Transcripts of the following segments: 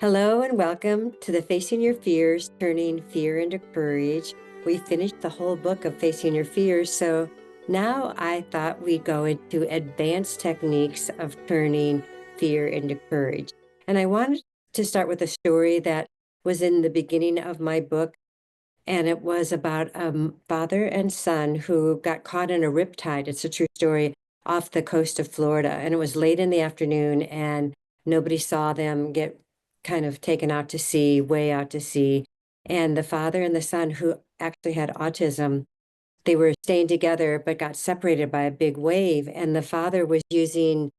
Hello and welcome to the Facing Your Fears, Turning Fear into Courage. We finished the whole book of Facing Your Fears, so now I thought we'd go into advanced techniques of turning fear into courage. And I wanted to start with a story that was in the beginning of my book, and it was about a father and son who got caught in a riptide. It's a true story off the coast of Florida, and it was late in the afternoon, and nobody saw them get kind of taken out to sea, way out to sea. And the father and the son, who actually had autism, they were staying together but got separated by a big wave. And the father was using,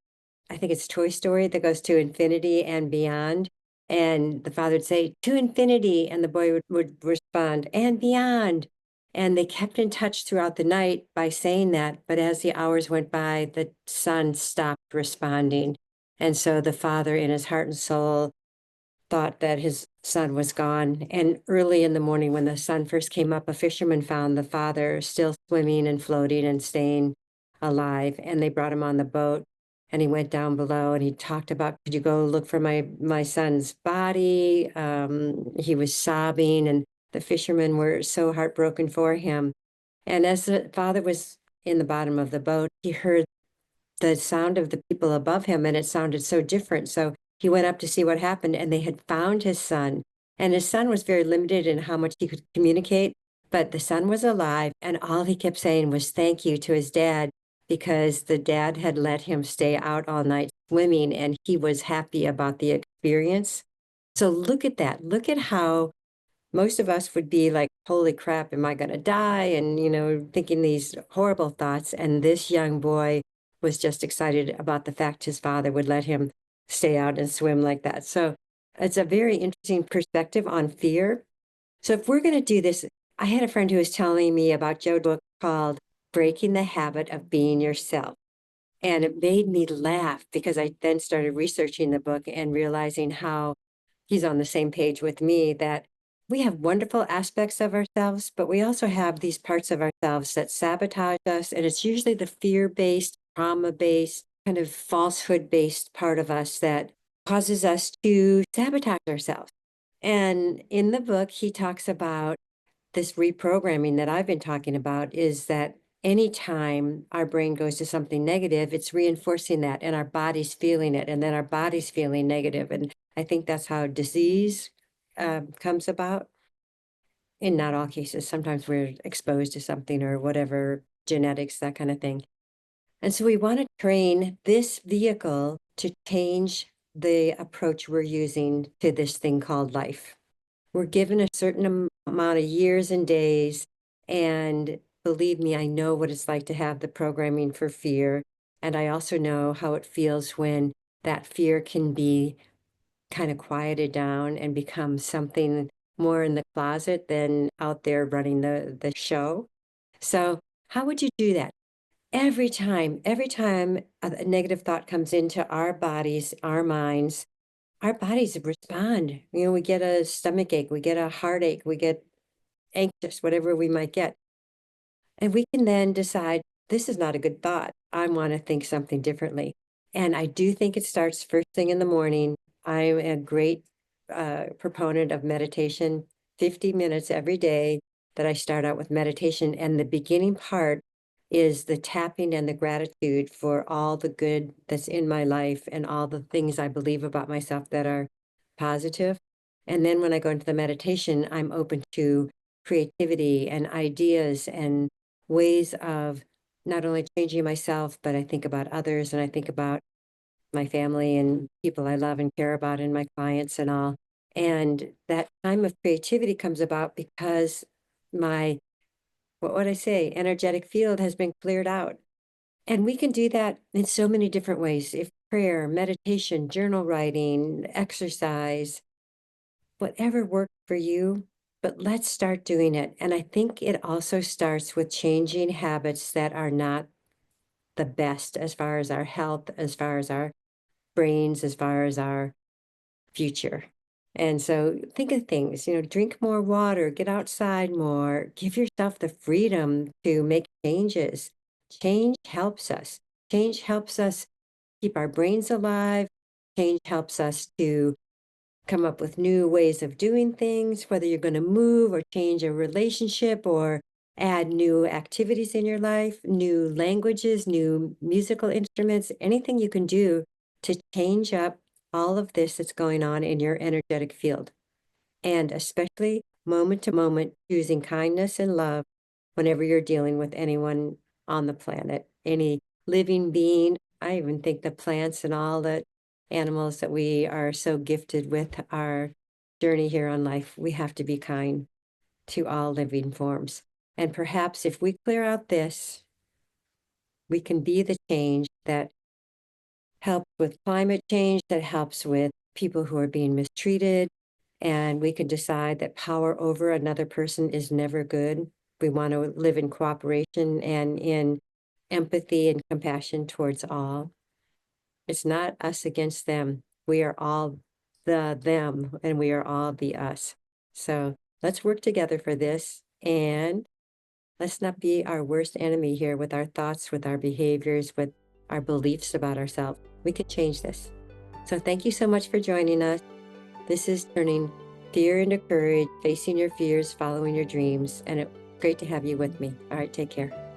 I think it's Toy Story that goes to infinity and beyond. And the father would say, to infinity. And the boy would respond, and beyond. And they kept in touch throughout the night by saying that. But as the hours went by, the son stopped responding. And so the father, in his heart and soul, thought that his son was gone. And early in the morning, when the sun first came up, a fisherman found the father still swimming and floating and staying alive. And they brought him on the boat. And he went down below and he talked about, could you go look for my son's body? He was sobbing, and the fishermen were so heartbroken for him. And as the father was in the bottom of the boat, he heard the sound of the people above him, and it sounded so different. So he went up to see what happened, and they had found his son. And his son was very limited in how much he could communicate, but the son was alive, and all he kept saying was thank you to his dad, because the dad had let him stay out all night swimming, and he was happy about the experience. So look at that. Look at how most of us would be like, holy crap, am I going to die? And, thinking these horrible thoughts. And this young boy was just excited about the fact his father would let him stay out and swim like that. So it's a very interesting perspective on fear. So if we're going to do this, I had a friend who was telling me about Joe's book called Breaking the Habit of Being Yourself. And it made me laugh because I then started researching the book and realizing how he's on the same page with me, that we have wonderful aspects of ourselves, but we also have these parts of ourselves that sabotage us. And it's usually the fear-based, trauma-based, kind of falsehood-based part of us that causes us to sabotage ourselves. And in the book, he talks about this reprogramming that I've been talking about, is that anytime our brain goes to something negative, it's reinforcing that, and our body's feeling it, and then our body's feeling negative. And I think that's how disease comes about. In not all cases, sometimes we're exposed to something or whatever, genetics, that kind of thing. And so we want to train this vehicle to change the approach we're using to this thing called life. We're given a certain amount of years and days, and believe me, I know what it's like to have the programming for fear. And I also know how it feels when that fear can be kind of quieted down and become something more in the closet than out there running the show. So how would you do that? Every time a negative thought comes into our bodies, our bodies respond. We get a stomach ache, we get a heartache, we get anxious, whatever we might get. And we can then decide, this is not a good thought. I want to think something differently. And I do think it starts first thing in the morning. I'm a great proponent of meditation, 50 minutes every day that I start out with meditation. And the beginning part is the tapping and the gratitude for all the good that's in my life and all the things I believe about myself that are positive. And then when I go into the meditation, I'm open to creativity and ideas and ways of not only changing myself, but I think about others, and I think about my family and people I love and care about and my clients and all. And that time of creativity comes about because my, what would I say, energetic field has been cleared out. And we can do that in so many different ways. If prayer, meditation, journal writing, exercise, whatever worked for you, but let's start doing it. And I think it also starts with changing habits that are not the best as far as our health, as far as our brains, as far as our future. And so think of things, drink more water, get outside more, give yourself the freedom to make changes. Change helps us. Change helps us keep our brains alive. Change helps us to come up with new ways of doing things, whether you're going to move or change a relationship or add new activities in your life, new languages, new musical instruments, anything you can do to change up all of this that's going on in your energetic field. And especially moment to moment, choosing kindness and love whenever you're dealing with anyone on the planet, any living being. I even think the plants and all the animals that we are so gifted with our journey here on life, we have to be kind to all living forms. And perhaps if we clear out this, we can be the change that helps with climate change, that helps with people who are being mistreated. And we can decide that power over another person is never good. We want to live in cooperation and in empathy and compassion towards all. It's not us against them. We are all the them and we are all the us. So let's work together for this, and let's not be our worst enemy here with our thoughts, with our behaviors, with our beliefs about ourselves. We could change this. So thank you so much for joining us. This is Turning Fear into Courage, Facing Your Fears, Following Your Dreams, and it's great to have you with me. All right, take care.